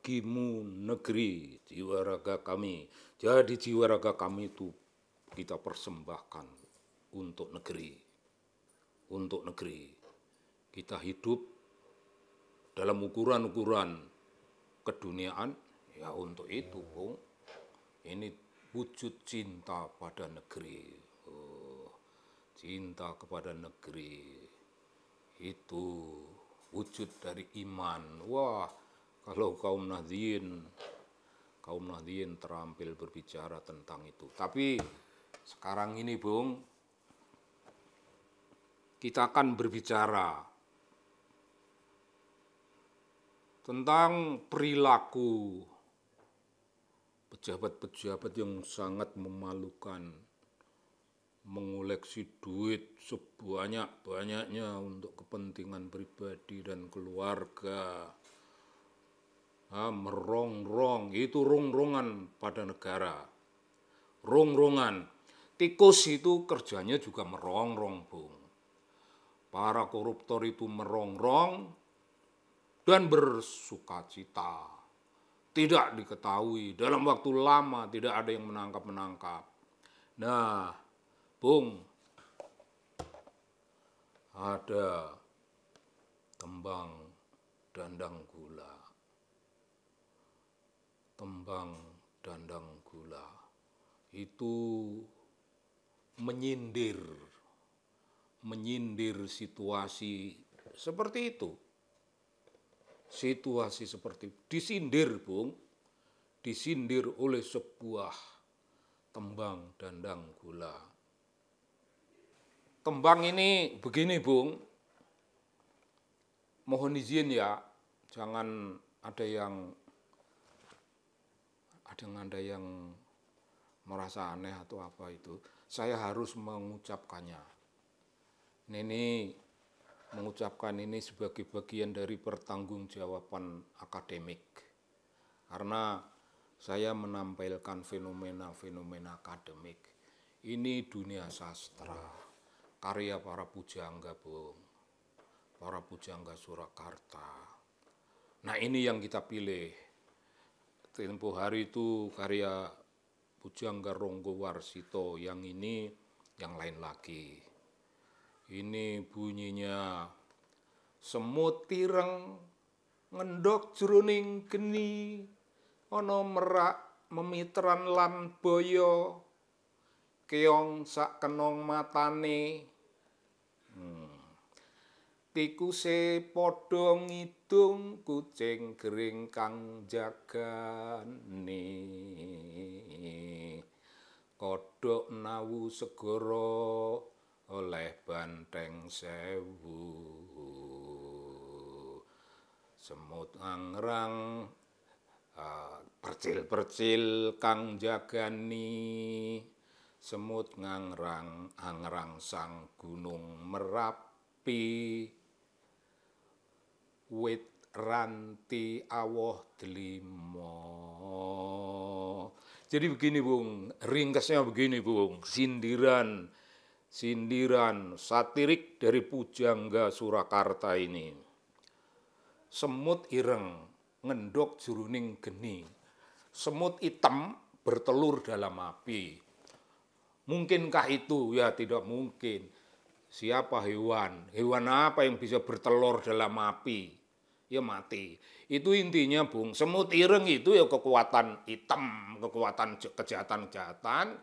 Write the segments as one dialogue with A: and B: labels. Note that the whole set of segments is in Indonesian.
A: bagimu negeri, jiwa raga kami. Jadi jiwa raga kami itu kita persembahkan untuk negeri. Untuk negeri. Kita hidup dalam ukuran-ukuran keduniaan, ya untuk itu, Bung. Ini wujud cinta pada negeri. Oh, cinta kepada negeri. Itu wujud dari iman. Wah, kalau kaum Nahdliyin terampil berbicara tentang itu. Tapi sekarang ini, Bung, kita akan berbicara tentang perilaku pejabat-pejabat yang sangat memalukan, mengoleksi duit sebanyak-banyaknya untuk kepentingan pribadi dan keluarga, merongrong, itu rongrongan pada negara, rongrongan. Tikus itu kerjanya juga merongrong, Bung. Para koruptor itu merongrong dan bersukacita. Tidak diketahui, dalam waktu lama tidak ada yang menangkap. Nah, Bung, ada tembang dandang gula. Tembang dandang gula itu menyindir situasi seperti itu. Situasi seperti disindir, Bung, disindir oleh sebuah tembang dandang gula. Tembang ini begini, Bung, mohon izin ya, jangan ada yang merasa aneh atau apa itu. Saya harus mengucapkannya. Ini mengucapkan ini sebagai bagian dari pertanggungjawaban akademik. Karena saya menampilkan fenomena-fenomena akademik. Ini dunia sastra, karya para pujangga, Bung. Para pujangga Surakarta. Nah, ini yang kita pilih. Tempo hari itu karya Pujangga Ronggo Warsito, yang ini yang lain lagi. Ini bunyinya, semut ireng ngendok jroning geni, ana merak memitran lan boyo, keong sak kenong matane, tikuse padha ngidung, kucing gering kang jagane, kodhok nawu segara oleh banteng sewu, semut angrang percil-percil kang jagani, semut ngangrang angrang sang gunung Merapi, wit ranti awoh delima. Jadi begini, Bung, ringkasnya begini, Bung, sindiran satirik dari Pujangga Surakarta ini. Semut ireng ngendok jroning geni. Semut hitam bertelur dalam api. Mungkinkah itu? Ya tidak mungkin. Siapa hewan? Hewan apa yang bisa bertelur dalam api? Ya mati. Itu intinya, Bung. Semut ireng itu ya kekuatan hitam, kekuatan kejahatan-kejahatan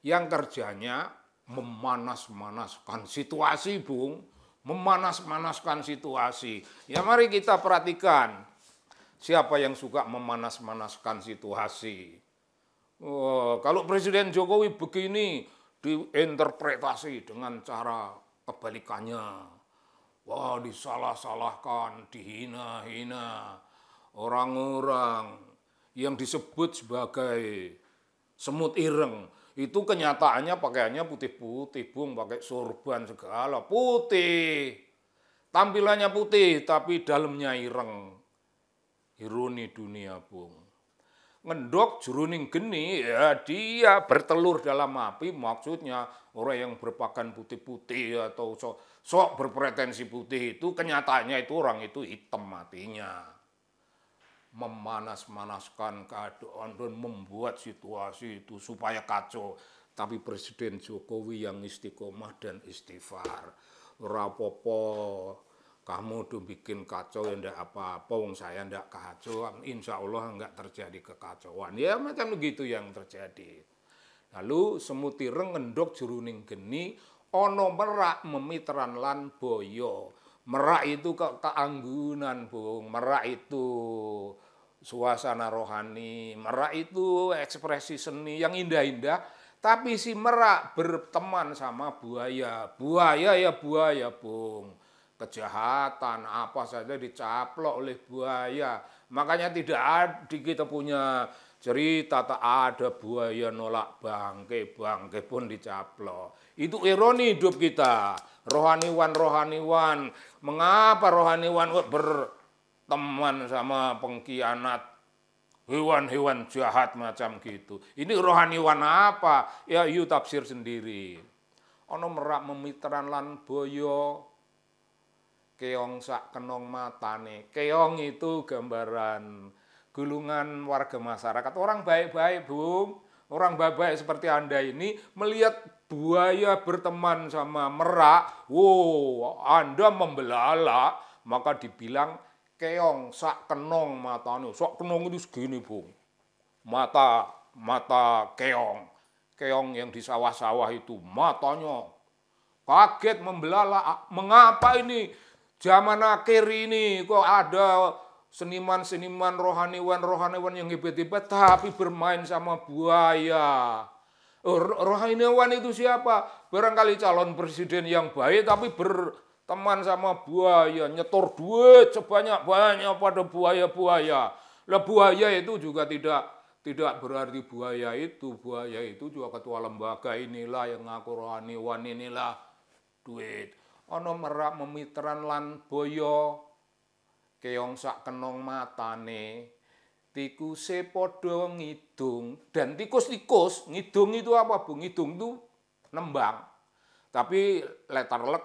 A: yang kerjanya memanas-manaskan situasi, Bung. Memanas-manaskan situasi. Ya mari kita perhatikan siapa yang suka memanas-manaskan situasi. Kalau Presiden Jokowi begini diinterpretasi dengan cara kebalikannya. Wah, disalah-salahkan, dihina-hina orang-orang yang disebut sebagai semut ireng. Itu kenyataannya pakaiannya putih-putih, Bung, pakai sorban segala, putih. Tampilannya putih, tapi dalamnya ireng. Ironi dunia, Bung. Ngendok jroning geni, ya dia bertelur dalam api, maksudnya orang yang berpakaian putih-putih atau berpretensi putih itu, kenyataannya itu orang itu hitam matinya. memanas-manaskan keadaan dan membuat situasi itu supaya kacau. Tapi Presiden Jokowi yang istiqomah dan istighfar. Rapopo, kamu tuh bikin kacau ya ndak apa-apa, wong saya ndak kacau, insya Allah nggak terjadi kekacauan. Ya macam begitu yang terjadi. Lalu semut ireng ngendok jeruning geni, ono merak memitran lan boyo. Merak itu keanggunan, Bung. Merak itu suasana rohani. Merak itu ekspresi seni yang indah-indah. Tapi si merak berteman sama buaya. Buaya ya buaya, Bung. Kejahatan apa saja dicaplok oleh buaya. Makanya tidak ada, kita punya cerita tak ada buaya nolak bangke, bangke pun dicaplok. Itu ironi hidup kita. Rohaniwan, mengapa rohaniwan berteman sama pengkhianat, hewan-hewan jahat macam gitu. Ini rohaniwan apa? Ya you tafsir sendiri. Ono merak memitran lan boyo, keong sak kenong matane. Keong itu gambaran gulungan warga masyarakat. Orang baik-baik, Bung. Orang baik-baik seperti Anda ini melihat buaya berteman sama merak, wow, Anda membelalak, maka dibilang keong sak kenong matane. Sak kenong itu segini, Bung. Mata keong. Keong yang di sawah-sawah itu matanya kaget membelalak. Mengapa ini zaman akhir ini kok ada seniman-seniman rohaniwan yang hebat-hebat tapi bermain sama buaya. Rohaniwan itu siapa? Barangkali calon presiden yang baik tapi berteman sama buaya, nyetor duit sebanyak-banyak pada buaya-buaya. Lah buaya itu juga tidak berarti buaya itu juga ketua lembaga inilah yang ngaku rohaniwan inilah duit. Ono merak memitran lan boyo, keong sak kenong matane, tikuse podo ngidung. Dan tikus-tikus, ngidung itu apa, Bu? Ngidung itu nembang. Tapi letterlek,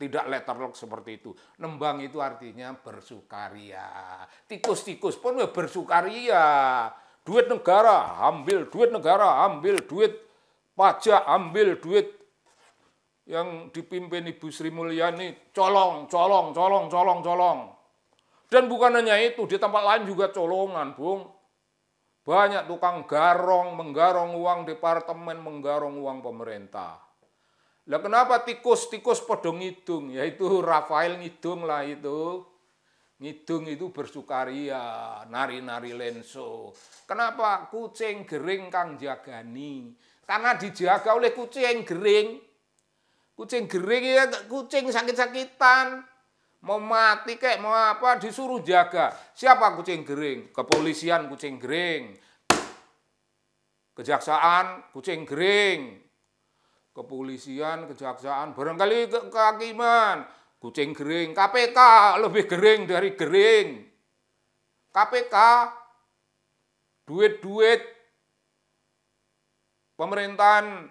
A: tidak letterlek seperti itu. Nembang itu artinya bersukaria. Tikus-tikus pun bersukaria. Duit negara, ambil duit negara, ambil duit pajak, ambil duit yang dipimpin Ibu Sri Mulyani, colong. Dan bukan hanya itu, di tempat lain juga colongan, Bung. Banyak tukang menggarong uang departemen, menggarong uang pemerintah. Lah kenapa tikus podo ngidung? Yaitu Rafael ngidung lah itu. Ngidung itu bersukaria, nari-nari lenso. Kenapa? Kucing gering kang jagani. Karena dijaga oleh kucing gering. Kucing gering ya kucing sakit-sakitan. Mau mati kayak mau apa disuruh jaga. Siapa kucing gering? Kepolisian kucing gering. Kejaksaan kucing gering. Kepolisian, kejaksaan, barangkali kehakiman kucing gering. KPK lebih gering dari gering. KPK duit-duit pemerintahan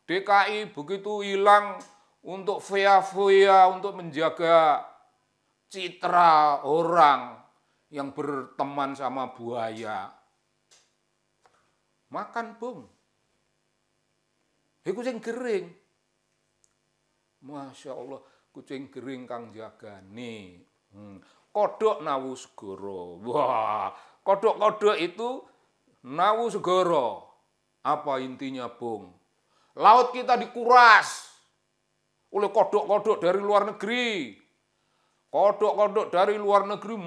A: DKI begitu hilang untuk foya-foya, untuk menjaga citra orang yang berteman sama buaya. Makan, Bung. Kucing gering. Masya Allah, kucing gering kang jagani. Kodok nawu segoro. Wah, kodok-kodok itu nawu segoro. Apa intinya, Bung? Laut kita dikuras oleh kodok-kodok dari luar negeri. Kodok-kodok dari luar negeri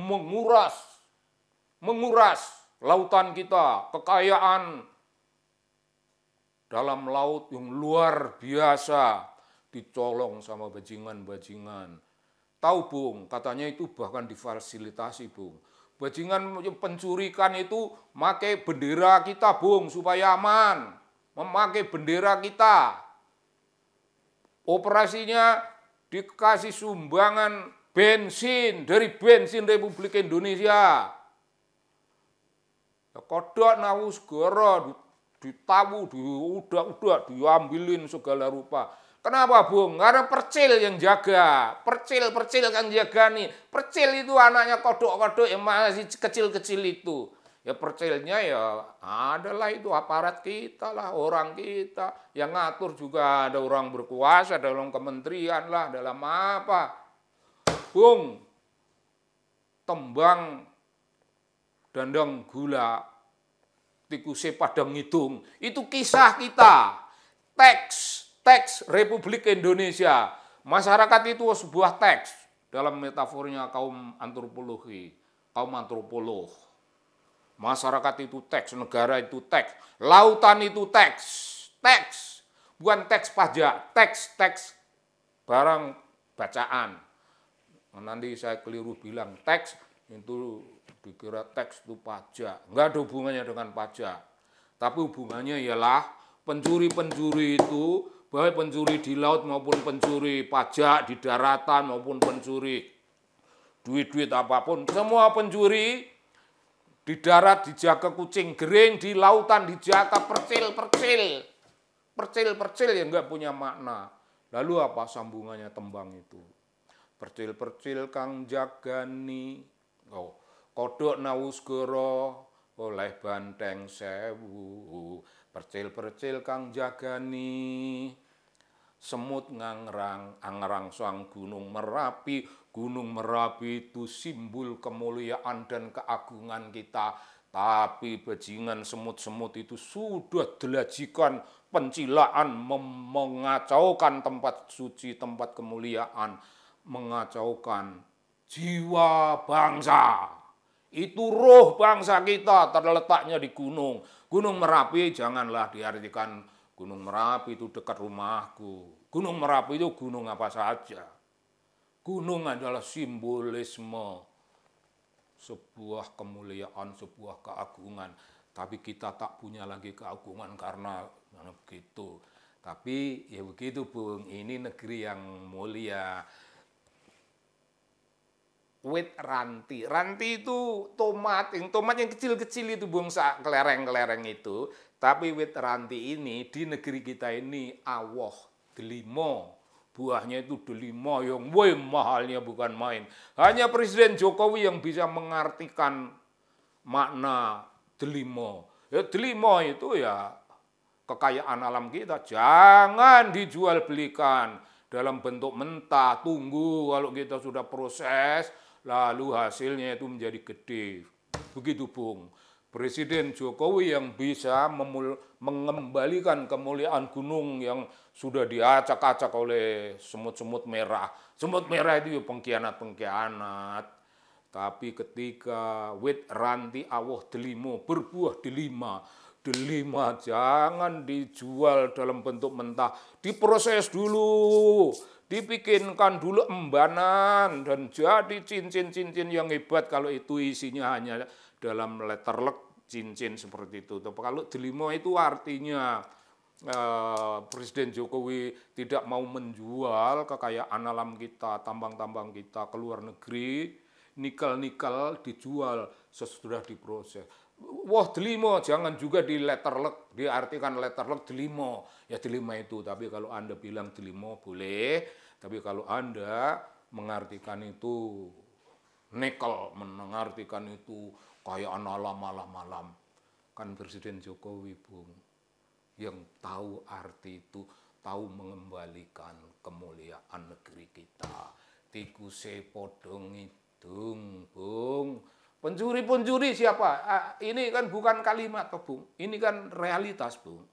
A: menguras lautan kita, kekayaan dalam laut yang luar biasa dicolong sama bajingan-bajingan. Tahu, Bung, katanya itu bahkan difasilitasi, Bung. Bajingan pencurikan itu pakai bendera kita, Bung, supaya aman. Memakai bendera kita. Operasinya dikasih sumbangan bensin dari bensin Republik Indonesia. Kodok nawu segoro ditawu, udah diambilin segala rupa. Kenapa, Bung? Karena Percil yang jaga. Percil kan jaga nih. Percil itu anaknya kodok-kodok yang masih kecil-kecil itu. Ya Percilnya ya adalah itu aparat kita lah, orang kita. Yang ngatur juga ada orang berkuasa dalam kementerian lah, dalam apa. Bung, tembang dandang gula, tikuse padang ngidung. Itu kisah kita. Teks Republik Indonesia. Masyarakat itu sebuah teks. Dalam metafornya kaum antropologi, kaum antropolog. Masyarakat itu teks, negara itu teks, lautan itu teks, bukan teks pajak, teks barang bacaan. Nanti saya keliru bilang teks itu dikira teks itu pajak, nggak ada hubungannya dengan pajak. Tapi hubungannya ialah pencuri-pencuri itu, baik pencuri di laut maupun pencuri pajak di daratan maupun pencuri duit-duit apapun, semua pencuri. Di darat dijaga kucing gering, di lautan dijaga percil yang nggak punya makna. Lalu apa sambungannya tembang itu? Percil kang jagani, kodok nawusgoro oleh banteng sewu. Percil kang jagani, semut ngangrang, angrang sang gunung Merapi. Gunung Merapi itu simbol kemuliaan dan keagungan kita. Tapi bajingan semut-semut itu sudah delajikan pencilaan, mengacaukan tempat suci, tempat kemuliaan, mengacaukan jiwa bangsa. Itu roh bangsa kita terletaknya di gunung. Gunung Merapi janganlah diartikan Gunung Merapi itu dekat rumahku. Gunung Merapi itu gunung apa saja. Gunung adalah simbolisme sebuah kemuliaan, sebuah keagungan. Tapi kita tak punya lagi keagungan karena begitu. Tapi ya begitu, Bung, ini negeri yang mulia. Wit ranti. Ranti itu tomat yang kecil-kecil itu, Bung, kelereng-kelereng itu. Tapi wit ranti ini di negeri kita ini awoh, delimo. Buahnya itu delima yang mahalnya bukan main. Hanya Presiden Jokowi yang bisa mengartikan makna delima. Ya delima itu ya kekayaan alam kita. Jangan dijual belikan dalam bentuk mentah. Tunggu kalau kita sudah proses, lalu hasilnya itu menjadi gede. Begitu, Bung. Presiden Jokowi yang bisa mengembalikan kemuliaan gunung yang sudah diacak-acak oleh semut-semut merah. Semut merah itu pengkhianat-pengkhianat. Tapi ketika wit ranti awoh delimo, berbuah delima. Delima jangan dijual dalam bentuk mentah. Diproses dulu. Dibikinkan dulu embanan dan jadi cincin-cincin yang hebat kalau itu isinya hanya dalam letterlek cincin seperti itu. Tapi kalau delima itu artinya Presiden Jokowi tidak mau menjual kekayaan alam kita, tambang-tambang kita ke luar negeri, nikel-nikel dijual sesudah diproses. Wah delima jangan juga di letterlek, diartikan letterlek delima. Ya delima itu, tapi kalau Anda bilang delima boleh, tapi kalau Anda mengartikan itu nikel, mengartikan itu kekayaan alam. Kan Presiden Jokowi, Bung, yang tahu arti itu, tahu mengembalikan kemuliaan negeri kita. Tikuse podong ngidung, Bung. Pencuri-pencuri siapa? Ini kan bukan kalimat, Bung. Ini kan realitas, Bung.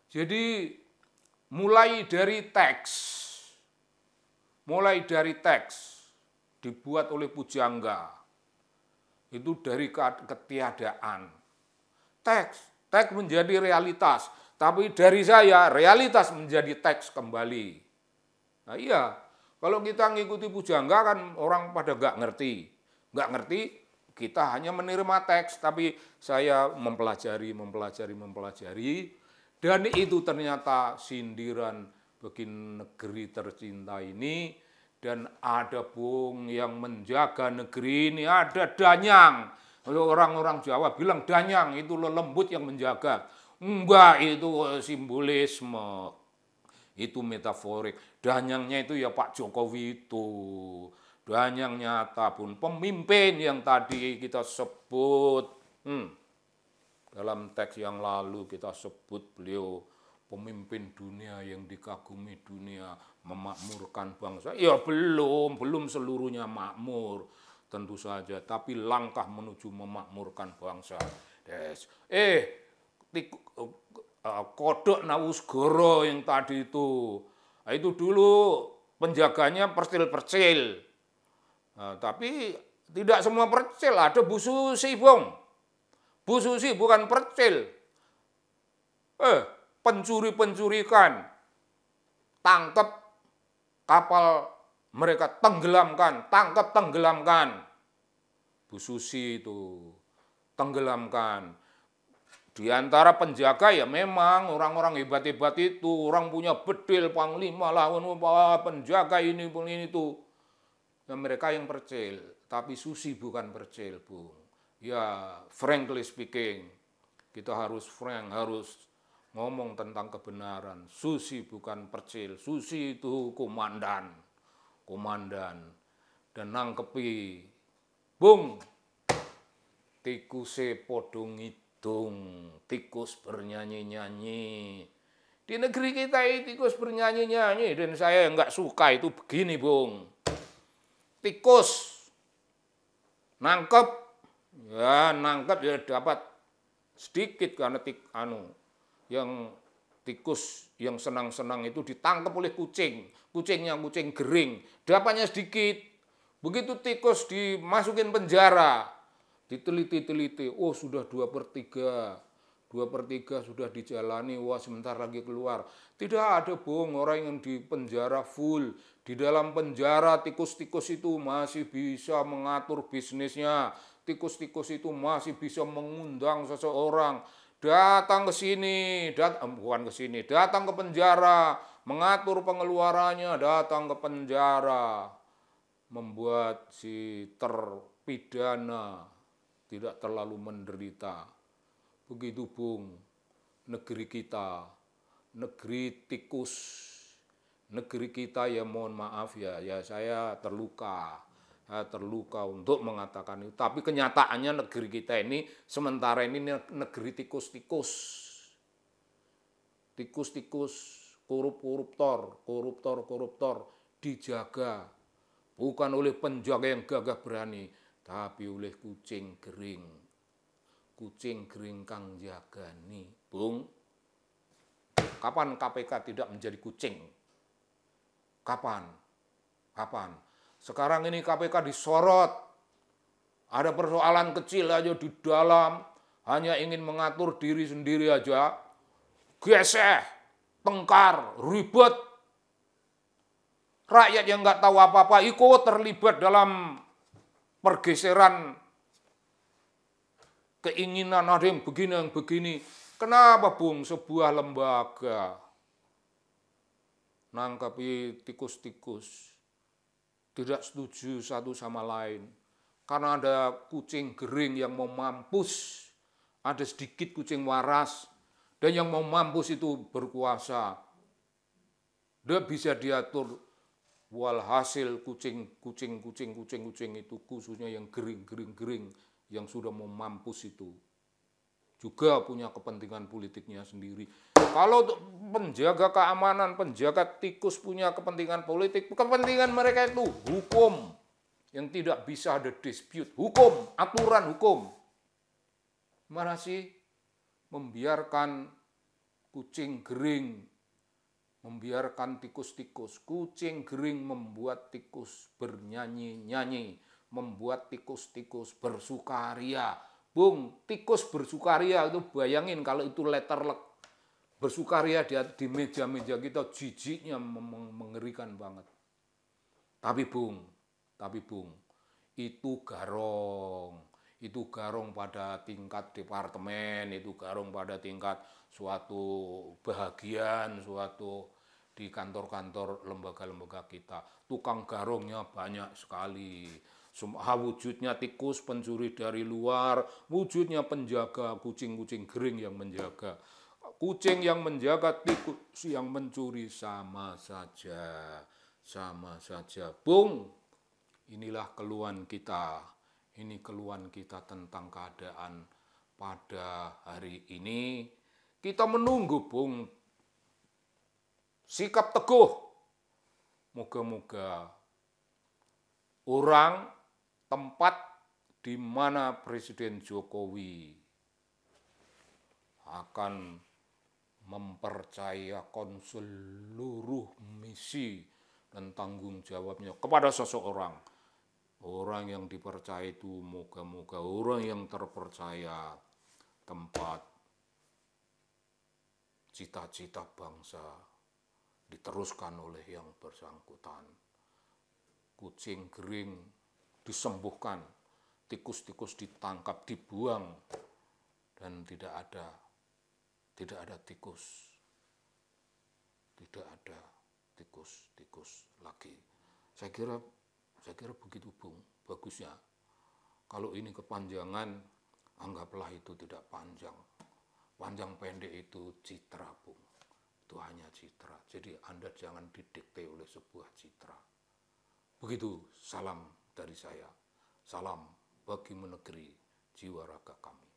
A: Jadi mulai dari teks dibuat oleh pujangga. Itu dari ketiadaan. Teks menjadi realitas. Tapi dari saya, realitas menjadi teks kembali. Nah iya, kalau kita ngikuti pujangga kan orang pada nggak ngerti. Nggak ngerti, kita hanya menerima teks. Tapi saya mempelajari. Dan itu ternyata sindiran bagi negeri tercinta ini. Dan ada, Bung, yang menjaga negeri ini, ada danyang. Orang-orang Jawa bilang danyang itu lembut yang menjaga. Enggak, itu simbolisme. itu metaforik. Dan yang itu ya Pak Jokowi itu. Dan yang nyata pun pemimpin yang tadi kita sebut. Dalam teks yang lalu kita sebut beliau pemimpin dunia yang dikagumi dunia, memakmurkan bangsa. Ya belum seluruhnya makmur tentu saja, tapi langkah menuju memakmurkan bangsa. Kodok Nawusgoro yang tadi itu dulu penjaganya percil-percil. Nah, tapi tidak semua percil, ada Bu Susi, Bung. Bu Susi bukan percil. Pencuri-pencuri ikan. Tangkap kapal mereka tenggelamkan, tenggelamkan. Bu Susi itu tenggelamkan. Di antara penjaga ya memang orang-orang hebat-hebat itu, orang punya bedil, panglima lawan penjaga ini itu. Ya, mereka yang percil, tapi Susi bukan percil, Bung. Ya, frankly speaking, kita harus frank, harus ngomong tentang kebenaran. Susi bukan percil, Susi itu komandan. Dan nangkepi, Bung, tikuse podo ngidung, tikus bernyanyi-nyanyi. Di negeri kita ini tikus bernyanyi-nyanyi, dan saya nggak suka itu begini, Bung. Tikus nangkep ya dapat sedikit karena yang tikus yang senang-senang itu ditangkap oleh kucingnya kucing gering, dapatnya sedikit. Begitu tikus dimasukin penjara, diteliti, oh sudah 2/3 sudah dijalani, wah sebentar lagi keluar. Tidak ada, Bung, orang yang di penjara full. Di dalam penjara tikus-tikus itu masih bisa mengatur bisnisnya. Tikus-tikus itu masih bisa mengundang seseorang datang ke sini, datang ke penjara, mengatur pengeluarannya, datang ke penjara, membuat si terpidana tidak terlalu menderita. Begitu, Bung, negeri kita, negeri tikus, negeri kita ya mohon maaf ya saya terluka untuk mengatakan itu. Tapi kenyataannya negeri kita ini sementara ini negeri tikus-tikus. Tikus-tikus, koruptor dijaga. Bukan oleh penjaga yang gagah berani, tapi oleh kucing gering. Kucing gering kang jagani. Bung, kapan KPK tidak menjadi kucing? Kapan? Sekarang ini KPK disorot. Ada persoalan kecil aja di dalam, hanya ingin mengatur diri sendiri aja. Geseh, tengkar, ribet. Rakyat yang nggak tahu apa-apa ikut terlibat dalam pergeseran keinginan ada yang begini. Kenapa, Bung, sebuah lembaga nangkapi tikus-tikus tidak setuju satu sama lain karena ada kucing gering yang mau mampus, ada sedikit kucing waras, dan yang mau mampus itu berkuasa. Dia bisa diatur, walhasil kucing itu khususnya yang gering yang sudah mau mampus itu juga punya kepentingan politiknya sendiri. Kalau untuk penjaga keamanan, penjaga tikus punya kepentingan politik, kepentingan mereka itu hukum yang tidak bisa ada dispute, hukum, aturan hukum. Mana sih membiarkan kucing gering, membiarkan tikus-tikus, kucing gering membuat tikus bernyanyi-nyanyi, membuat tikus-tikus bersukaria. Bung, tikus bersukaria itu bayangin kalau itu letterlek. Bersukaria di meja-meja kita, jijiknya mengerikan banget. Tapi Bung, itu garong pada tingkat departemen, itu garong pada tingkat suatu bahagian, suatu di kantor-kantor lembaga-lembaga kita. Tukang garongnya banyak sekali. Wujudnya tikus pencuri dari luar, wujudnya penjaga kucing-kucing gering yang menjaga. Kucing yang menjaga, tikus yang mencuri, sama saja. Sama saja. Bung, inilah keluhan kita. Ini keluhan kita tentang keadaan pada hari ini. Kita menunggu, Bung, sikap teguh. Moga-moga orang, tempat di mana Presiden Jokowi akan mempercayakan seluruh misi dan tanggung jawabnya kepada seseorang. Orang yang dipercaya itu moga-moga orang yang terpercaya, tempat cita-cita bangsa diteruskan oleh yang bersangkutan. Kucing kering disembuhkan, tikus-tikus ditangkap, dibuang, dan tidak ada tikus. Tidak ada tikus lagi. Saya kira begitu, Bung, bagusnya. Kalau ini kepanjangan, anggaplah itu tidak panjang. Panjang pendek itu citra, Bung. Itu hanya citra. Jadi Anda jangan didikte oleh sebuah citra. Begitu, salam dari saya. Salam bagi menegeri jiwa raga kami.